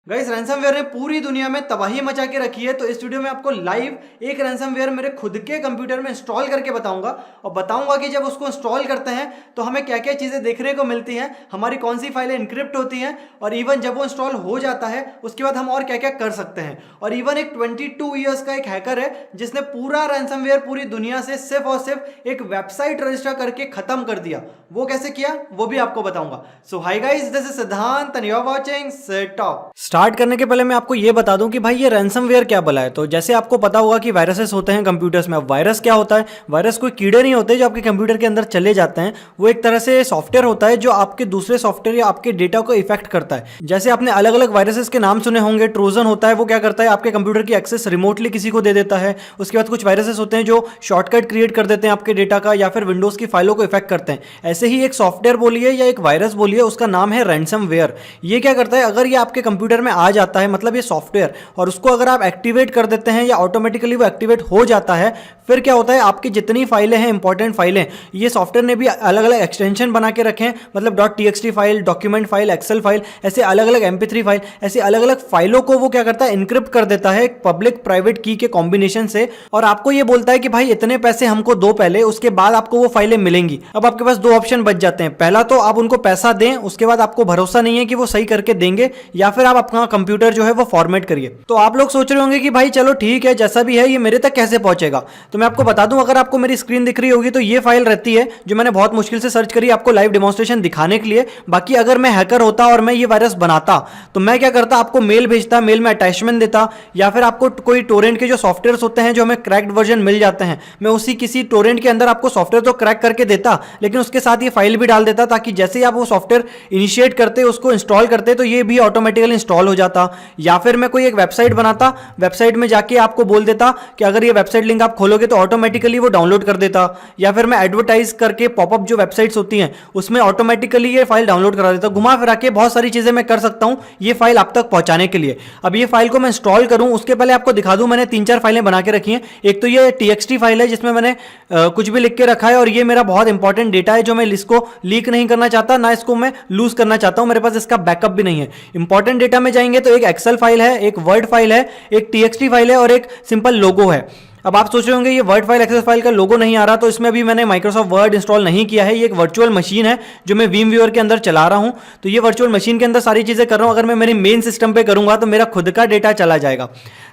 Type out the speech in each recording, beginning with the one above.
Guys ransomware ने पूरी दुनिया में तबाही मचा के रखी है। तो इस वीडियो में आपको लाइव एक रैंसमवेयर मेरे खुद के कंप्यूटर में इंस्टॉल करके बताऊंगा और बताऊंगा कि जब उसको इंस्टॉल करते हैं तो हमें क्या क्या चीज़ें देखने को मिलती हैं, हमारी कौन सी फाइलें इनक्रिप्ट होती हैं और इवन जब वो इंस्टॉल हो जाता है उसके बाद हम और क्या क्या कर सकते हैं। और इवन एक 22 ईयर्स का एक हैकर है जिसने पूरा रैंसमवेयर पूरी दुनिया से सिर्फ और सिर्फ एक वेबसाइट रजिस्टर करके खत्म कर दिया। वो कैसे किया वो भी आपको बताऊंगा। So hi guys, this is Siddhant and you are watching Sid talk. Start करने के पहले मैं आपको ये बता दूं कि भाई ये रैंसमवेयर क्या भला है। तो जैसे आपको पता होगा कि वायरसेस होते हैं कंप्यूटर्स में। अब वायरस क्या होता है? वायरस कोई कीड़े नहीं होते जो आपके कंप्यूटर के अंदर चले जाते हैं। वो एक तरह से सॉफ्टवेयर होता है जो आपके दूसरे सॉफ्टवेयर या आपके डेटा को इफेक्ट करता है। जैसे आपने अलग अलग वायरसेस के नाम सुने होंगे। ट्रोजन होता है, वो क्या करता है आपके कंप्यूटर की एक्सेस रिमोटली किसी को दे देता है। उसके बाद कुछ वायरसेस होते हैं जो शॉर्टकट क्रिएट कर देते हैं आपके डेटा का या फिर विंडोज की फाइलों को इफेक्ट करते हैं। ऐसे ही एक सॉफ्टवेयर बोलिए या एक वायरस बोलिए, उसका नाम है रैंसमवेयर। ये क्या करता है, अगर ये आपके कंप्यूटर में आ जाता है, मतलब ये सॉफ्टवेयर, और उसको अगर आप एक्टिवेट कर देते हैं या ऑटोमेटिकली वो एक्टिवेट हो जाता है, फिर क्या होता है आपकी जितनी फाइलें हैं, इंपॉर्टेंट फाइलें, ये सॉफ्टवेयर ने भी अलग अलग एक्सटेंशन बना के रखे हैं। मतलब .txt file, document file, Excel file, ऐसे अलग अलग MP3 फाइल, ऐसे अलग अलग फाइलों को वो क्या करता है इनक्रिप्ट कर देता है एक पब्लिक प्राइवेट की के कॉम्बिनेशन से। और आपको ये बोलता है कि भाई इतने पैसे हमको दो पहले, उसके बाद आपको वो फाइलें मिलेंगी। अब आपके पास दो ऑप्शन बच जाते हैं। पहला तो आप उनको पैसा दें, उसके बाद आपको भरोसा नहीं है कि वो सही करके देंगे, या फिर आप अपना कंप्यूटर जो है वो फॉर्मेट करिए। तो आप लोग सोच रहे होंगे कि भाई चलो ठीक है, जैसा भी है ये मेरे तक कैसे पहुंचेगा। तो मैं आपको बता दूं, अगर आपको मेरी स्क्रीन दिख रही होगी तो ये फाइल रहती है जो मैंने बहुत मुश्किल से सर्च करी आपको लाइव डेमोन्स्ट्रेशन दिखाने के लिए। बाकी अगर मैं हैकर होता और मैं ये वायरस बनाता तो मैं क्या करता, आपको मेल भेजता, मेल में अटैचमेंट देता, या फिर आपको कोई टोरेंट के जो सॉफ्टवेयर होते हैं जो हमें क्रैक्ड वर्जन मिल जाते हैं, मैं उसी किसी टोरेंट के अंदर आपको सॉफ्टवेयर तो क्रैक करके देता, लेकिन उसके साथ ये फाइल भी डाल देता, ताकि जैसे ही आप वो सॉफ्टवेयर इनिशिएट करते, उसको इंस्टॉल करते, तो ये भी ऑटोमेटिकली इंस्टॉल हो जाता। या फिर मैं कोई एक वेबसाइट बनाता, वेबसाइट में जाके आपको बोल देता कि अगर ये वेबसाइट लिंक आप खोलोगे तो ऑटोमेटिकली वो डाउनलोड कर देता। या फिर मैं एडवर्टाइज करके पॉपअप जो वेबसाइट्स होती हैं उसमें ऑटोमेटिकली ये फाइल डाउनलोड करा देता। घुमा फिरा के बहुत सारी चीजें मैं कर सकता हूं ये फाइल आप तक पहुंचाने के लिए। अब ये फाइल को मैं इंस्टॉल करूं उसके पहले आपको दिखा दूं, मैंने 3-4 फाइलें बना के रखी हैं। एक तो ये TXT फाइल है जिसमें मैंने कुछ भी लिख के रखा है, और ये मेरा बहुत इंपॉर्टेंट डेटा है जो मैं इसको लीक नहीं करना चाहता, ना इसको मैं लूज करना चाहता हूं। मेरे पास इसका बैकअप भी नहीं है। इंपॉर्टेंट डेटा में जाएंगे तो एक एक्सेल फाइल है, एक वर्ड फाइल है, एक TXT फाइल है और एक सिंपल लोगो है। अब आप सोच रहे होंगे ये वर्ड फाइल, एक्सेल फाइल का लोगो नहीं आ रहा, तो इसमें भी मैंने माइक्रोसॉफ्ट वर्ड इंस्टॉल नहीं किया है। ये एक वर्चुअल मशीन है जो मैं वीम व्यूअर के अंदर चला रहा हूं। तो ये वर्चुअल मशीन के अंदर सारी चीजें कर रहा हूं। अगर मैं मेरी मेन सिस्टम पे करूंगा तो मेरा खुद का डेटा चला जाएगा।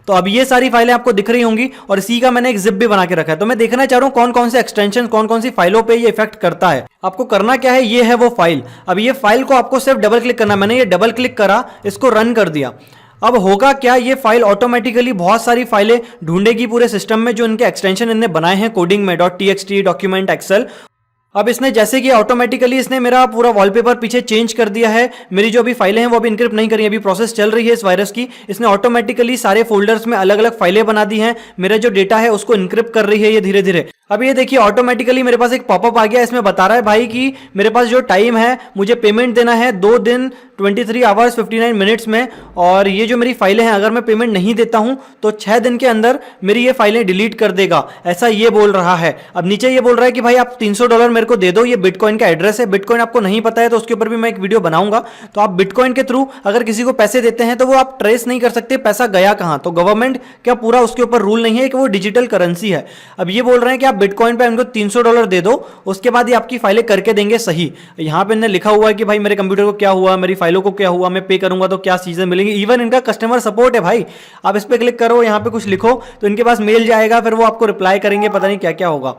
तो अब ये सारी फाइलें आपको दिख रही होंगी और इसी का मैंने एक जिप भी बना के रखा है। तो मैं देखना चाह रहा हूं कौन कौन से एक्सटेंशन, कौन कौन सी फाइलों पे ये इफेक्ट करता है। आपको करना क्या है, ये है वो फाइल। अब ये फाइल को आपको सिर्फ डबल क्लिक करना है। मैंने ये डबल क्लिक करा, इसको रन कर दिया। अब होगा क्या, ये फाइल ऑटोमेटिकली बहुत सारी फाइलें ढूंढेगी पूरे सिस्टम में जो इनके एक्सटेंशन इनने बनाए हैं कोडिंग में, .txt, डॉक्यूमेंट, एक्सेल। अब इसने जैसे कि ऑटोमेटिकली इसने मेरा पूरा वॉलपेपर पीछे चेंज कर दिया है। मेरी जो अभी फाइलें हैं वो अभी इनक्रिप्ट नहीं करी है, अभी प्रोसेस चल रही है इस वायरस की। इसने ऑटोमेटिकली सारे फोल्डर्स में अलग अलग फाइलें बना दी हैं। मेरा जो डेटा है उसको इनक्रिप्ट कर रही है ये धीरे धीरे। अब ये देखिए ऑटोमेटिकली मेरे पास एक पॉपअप आ गया। इसमें बता रहा है भाई कि मेरे पास जो टाइम है, मुझे पेमेंट देना है 2 दिन 23 आवर्स 59 मिनट्स में। और ये जो मेरी फाइलें हैं, अगर मैं पेमेंट नहीं देता हूं तो 6 दिन के अंदर मेरी ये फाइलें डिलीट कर देगा, ऐसा ये बोल रहा है। अब नीचे ये बोल रहा है कि भाई आप $300 मेरे को दे दो। ये बिटकॉइन का एड्रेस है। बिटकॉइन आपको नहीं पता है तो उसके ऊपर भी मैं एक वीडियो बनाऊंगा। तो आप बिटकॉइन के थ्रू अगर किसी को पैसे देते हैं तो वो आप ट्रेस नहीं कर सकते पैसा गया कहां। तो गवर्नमेंट क्या पूरा उसके ऊपर रूल नहीं है कि वो डिजिटल करेंसी है। अब ये बोल रहे हैं कि आप बिटकॉइन पे उनको $300 दे दो, उसके बाद ये आपकी फाइलें करके देंगे सही। यहां पे इन्हें लिखा हुआ है कि भाई मेरे कंप्यूटर को क्या हुआ, मेरी फाइलों को क्या हुआ, मैं पे करूंगा तो क्या चीजें मिलेंगी। इवन इनका कस्टमर सपोर्ट है भाई। आप इस पे क्लिक करो, यहां पे कुछ लिखो तो इनके पास मेल जाएगा, फिर वो आपको रिप्लाई करेंगे, पता नहीं क्या क्या होगा।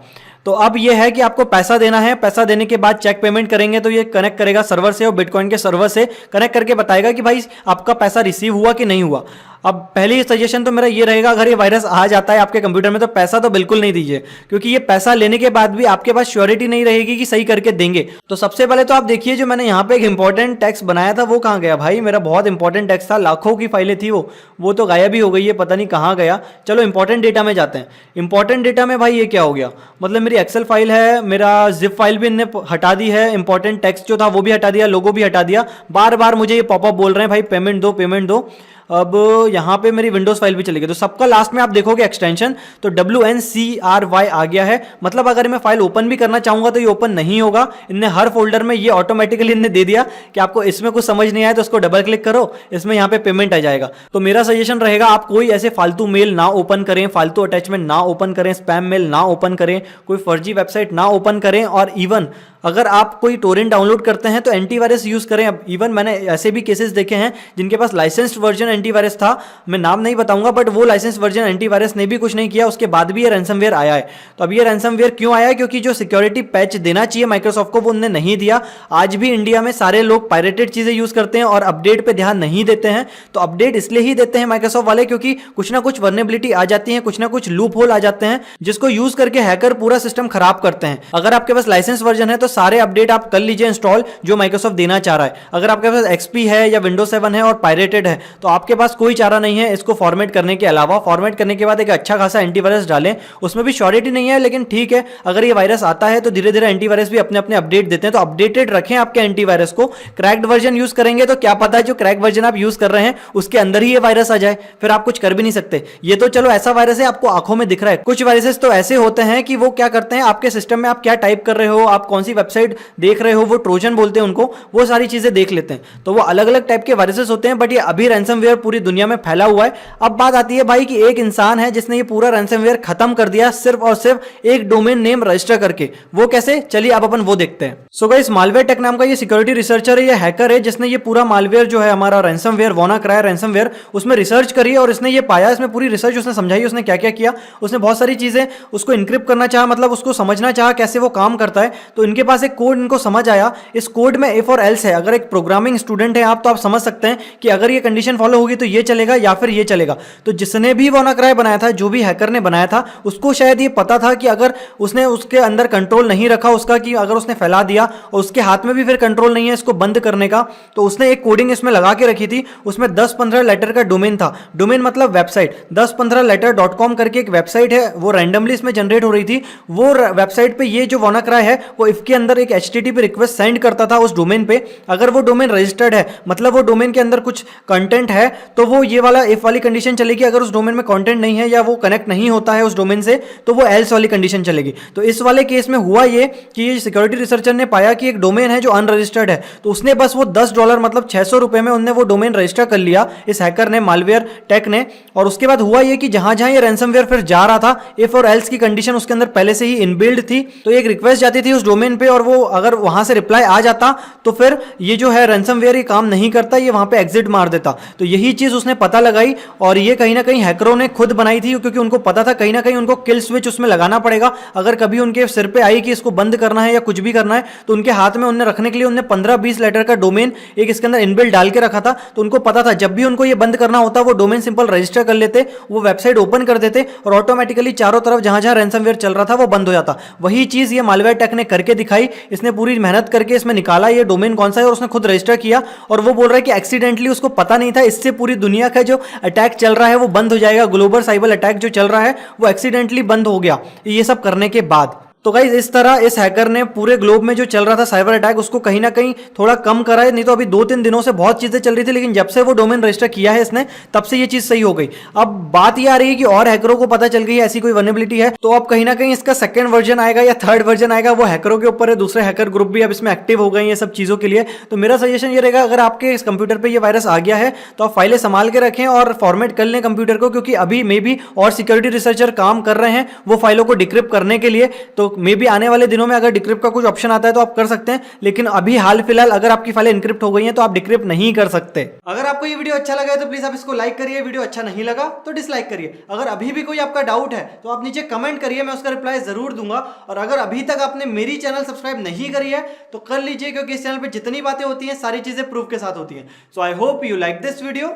तो अब ये है कि आपको पैसा देना है। पैसा देने के बाद चेक पेमेंट करेंगे तो ये कनेक्ट करेगा सर्वर से और बिटकॉइन के सर्वर से कनेक्ट करके बताएगा कि भाई आपका पैसा रिसीव हुआ कि नहीं हुआ। अब पहली सजेशन तो मेरा ये रहेगा, अगर ये वायरस आ जाता है आपके कंप्यूटर में तो पैसा तो बिल्कुल नहीं दीजिए, क्योंकि ये पैसा लेने के बाद भी आपके पास श्योरिटी नहीं रहेगी कि सही करके देंगे। तो सबसे पहले तो आप देखिए जो मैंने यहाँ पे एक इंपॉर्टेंट टेक्स्ट बनाया था वो कहाँ गया भाई। मेरा बहुत इंपॉर्टेंट टेक्स्ट था, लाखों की फाइलें थी वो तो गायब ही हो गई है, पता नहीं कहाँ गया। चलो इंपॉर्टेंट डेटा में जाते हैं। इंपॉर्टेंट डेटा में भाई ये क्या हो गया, मतलब मेरी एक्सेल फाइल है, मेरा जिप फाइल भी इन्हें हटा दी है, इंपॉर्टेंट टेक्स्ट जो था वो भी हटा दिया, लोगो भी हटा दिया। बार बार मुझे ये पॉपअप बोल रहे हैं भाई पेमेंट दो पेमेंट दो। अब यहाँ पे मेरी विंडोज फाइल भी चलेगी। तो सबका लास्ट में आप देखोगे एक्सटेंशन तो WNCRY आ गया है, मतलब अगर मैं फाइल ओपन भी करना चाहूंगा तो ये ओपन नहीं होगा। इनने हर फोल्डर में ये ऑटोमेटिकली इनने दे दिया कि आपको इसमें कुछ समझ नहीं आया तो उसको डबल क्लिक करो, इसमें यहाँ पे पेमेंट आ जाएगा। तो मेरा सजेशन रहेगा आप कोई ऐसे फालतू मेल ना ओपन करें, फालतू अटैचमेंट ना ओपन करें, स्पैम मेल ना ओपन करें, कोई फर्जी वेबसाइट ना ओपन करें। और इवन अगर आप कोई टोरेंट डाउनलोड करते हैं तो एंटीवायरस यूज करें। अब इवन मैंने ऐसे भी केसेस देखे हैं जिनके पास लाइसेंस्ड वर्जन एंटीवायरस था, मैं नाम नहीं बताऊंगा, बट वो लाइसेंस वर्जन एंटीवायरस ने भी कुछ नहीं किया, उसके बाद भी ये रैंसमवेयर आया है। तो अब ये रैंसमवेयर क्यों आया है? क्योंकि जो सिक्योरिटी पैच देना चाहिए माइक्रोसॉफ्ट को वो उन्होंने नहीं दिया। आज भी इंडिया में सारे लोग पायरेटेड चीजें यूज करते हैं और अपडेट पे ध्यान नहीं देते हैं। तो अपडेट इसलिए ही देते हैं माइक्रोसॉफ्ट वाले क्योंकि कुछ ना कुछ वर्नेबिलिटी आ जाती है, कुछ ना कुछ लूप होल आ जाते हैं जिसको यूज करके हैकर पूरा सिस्टम खराब करते हैं। अगर आपके पास लाइसेंस वर्जन है तो सारे अपडेट आप कर लीजिए इंस्टॉल जो माइक्रोसॉफ्ट देना चाह रहा है। अगर आपके पास XP है या विंडोज 7 है और पायरेटेड है तो आपके पास कोई चारा नहीं है इसको फॉर्मेट करने के अलावा। फॉर्मेट करने के बाद एक अच्छा खासा एंटीवायरस डालें, उसमें भी श्योरिटी नहीं है लेकिन ठीक है, अगर ये वायरस आता है तो धीरे धीरे एंटीवायरस भी अपने अपने अपडेट देते हैं। तो अपडेटेड रखें आपके एंटीवायरस को। क्रैक्ड वर्जन यूज करेंगे तो क्या पता है जो क्रैक वर्जन आप यूज कर रहे हैं उसके अंदर ही ये वायरस आ जाए, फिर आप कुछ कर भी नहीं सकते। ये तो चलो ऐसा वायरस है आपको आंखों में दिख रहा है, कुछ वायरसेस तो ऐसे होते हैं कि वो क्या करते हैं आपके सिस्टम में आप क्या टाइप कर रहे हो, आप कौन सी वेबसाइट देख रहे हो, वो ट्रोजन बोलते हैं उनको, वो सारी चीजें देख लेते हैं। तो वो अलग अलग टाइप के वायरसेस होते हैं, बट ये अभी रैंसमवेयर पूरी दुनिया में फैला हुआ है। अब बात आती है भाई कि एक इंसान है जिसने ये पूरा रैंसमवेयर खत्म कर दिया सिर्फ और सिर्फ एक डोमेन नेम रजिस्टर करके। वो कैसे, चलिए अब अपन वो देखते हैं। सो गाइस, मालवेयर टेक नाम का ये सिक्योरिटी रिसर्चर है, ये हैकर है जिसने ये पूरा मालवेयर जो है हमारा रैंसमवेयर, WannaCry रैंसमवेयर, उसमें रिसर्च करी और इसने ये पाया, इसमें पूरी रिसर्च उसने समझाई, उसने क्या क्या किया, उसने बहुत सारी चीजें उसको इनक्रिप्ट करना चाहा, मतलब उसको समझना चाहा कैसे वो काम करता है। तो इनके पास एक कोड इनको समझ आया, इस कोड में इफ और एल्स है। अगर एक प्रोग्रामिंग स्टूडेंट है आप तो आप समझ सकते हैं कि अगर ये कंडीशन फॉलो होगी तो ये चलेगा या फिर ये चलेगा। तो जिसने भी WannaCry बनाया था, जो भी हैकर ने बनाया था, उसको शायद ये पता था कि अगर उसने उसके अंदर कंट्रोल नहीं रखा उसका, कि अगर उसने फैला दिया और उसके हाथ में भी फिर कंट्रोल नहीं है इसको बंद करने का, तो उसने एक कोडिंग इसमें लगा के रखी थी। उसमें 10-15 लेटर का डोमेन था। डोमेन मतलब वेबसाइट, 1015letter.com करके एक वेबसाइट है, वो रैंडमली इसमें जनरेट हो रही थी। वो वेबसाइट पे ये जो WannaCry है वो इफ के अंदर एक HTTP रिक्वेस्ट सेंड करता था उस डोमेन पे। अगर वो डोमेन रजिस्टर्ड है, मतलब वो डोमेन के अंदर कुछ कंटेंट है, तो वो ये वाला इफ वाली कंडीशन चलेगी। अगर उस डोमेन में कंटेंट नहीं है या वो कनेक्ट नहीं होता है उस डोमेन से तो वो एल्स वाली कंडीशन चलेगी। तो इस वाले केस में हुआ ये कि ये सिक्योरिटी रिसर्चर ने पाया कि एक डोमेन है जो अनरजिस्टर्ड है, तो उसने बस वो $10 मतलब 600 रुपए में उन्होंने वो डोमेन रजिस्टर कर लिया, इस हैकर ने, मालवेयर टेक ने। और उसके बाद हुआ ये कि जहां जहां ये रैंसमवेयर फिर जा रहा था, इफ और एल्स की कंडीशन उसके अंदर पहले से ही इनबिल्ड थी, तो एक रिक्वेस्ट जाती थी उस डोमेन पे और वो अगर वहां से रिप्लाई आ जाता तो फिर ये जो है रैंसमवेयर ये काम नहीं करता, ये वहां पे एग्जिट मार देता। तो यही चीज उसने पता लगाई और ये कहीं ना कहीं हैकरों ने खुद बनाई थी, क्योंकि उनको पता था कहीं ना कहीं उनको किल स्विच उसमें लगाना पड़ेगा। अगर कभी उनके सिर पे आई कि इसको बंद करना है या कुछ भी करना है, तो उनके हाथ में उन्हें रखने के लिए उन्हें 15-20 लेटर का डोमेन एक इसके अंदर इनबिल्ट डाल के रखा था। तो उनको पता था जब भी उनको ये बंद करना होता वो डोमेन सिंपल रजिस्टर कर लेते, वो वेबसाइट ओपन कर देते और ऑटोमेटिकली चारों तरफ जहां जहां रैंसमवेयर चल रहा था वो बंद हो जाता। वही चीज ये मालवेयर टेक ने करके दिखाई। इसने पूरी मेहनत करके इसमें निकाला ये डोमेन कौन सा है और उसने खुद रजिस्टर किया। और वो बोल रहा है कि एक्सीडेंटली उसको पता नहीं था, इससे पूरी दुनिया का जो अटैक चल रहा है वो बंद हो जाएगा। ग्लोबल साइबर अटैक जो चल रहा है वो एक्सीडेंटली बंद हो गया ये सब करने के बाद। तो गाइस, इस तरह इस हैकर ने पूरे ग्लोब में जो चल रहा था साइबर अटैक उसको कहीं ना कहीं थोड़ा कम करा है। नहीं तो अभी 2-3 दिनों से बहुत चीजें चल रही थी, लेकिन जब से वो डोमेन रजिस्टर किया है इसने तब से ये चीज सही हो गई। अब बात ये आ रही है कि और हैकरों को पता चल गई है ऐसी कोई वल्नरेबिलिटी है, तो अब कहीं ना कहीं इसका सेकंड वर्जन आएगा या थर्ड वर्जन आएगा, वो हैकरों के ऊपर है। दूसरे हैकर ग्रुप भी अब इसमें एक्टिव हो गए ये सब चीजों के लिए। तो मेरा सजेशन ये रहेगा, अगर आपके इस कंप्यूटर पर ये वायरस आ गया है तो आप फाइलें संभाल के रखें और फॉर्मेट कर लें कंप्यूटर को, क्योंकि अभी मे बी और सिक्योरिटी रिसर्चर काम कर रहे हैं वो फाइलों को डिक्रिप्ट करने के लिए। तो मे बी आने वाले दिनों में अगर डिक्रिप्ट का कुछ ऑप्शन आता है तो आप कर सकते हैं, लेकिन अभी हाल फिलहाल अगर आपकी फाइलें इनक्रिप्ट हो गई हैं तो आप डिक्रिप्ट नहीं कर सकते। अगर आपको ये वीडियो अच्छा लगा है तो प्लीज आप इसको लाइक करिए, वीडियो अच्छा नहीं लगा तो डिसलाइक करिए। अगर अभी भी कोई आपका डाउट है तो आप नीचे कमेंट करिए, मैं उसका रिप्लाई जरूर दूंगा। और अगर अभी तक आपने मेरी चैनल सब्सक्राइब नहीं करी है तो कर लीजिए, क्योंकि इस चैनल पर जितनी बातें होती हैं सारी चीजें प्रूफ के साथ होती हैं। So I hope you like this video.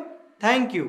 Thank you.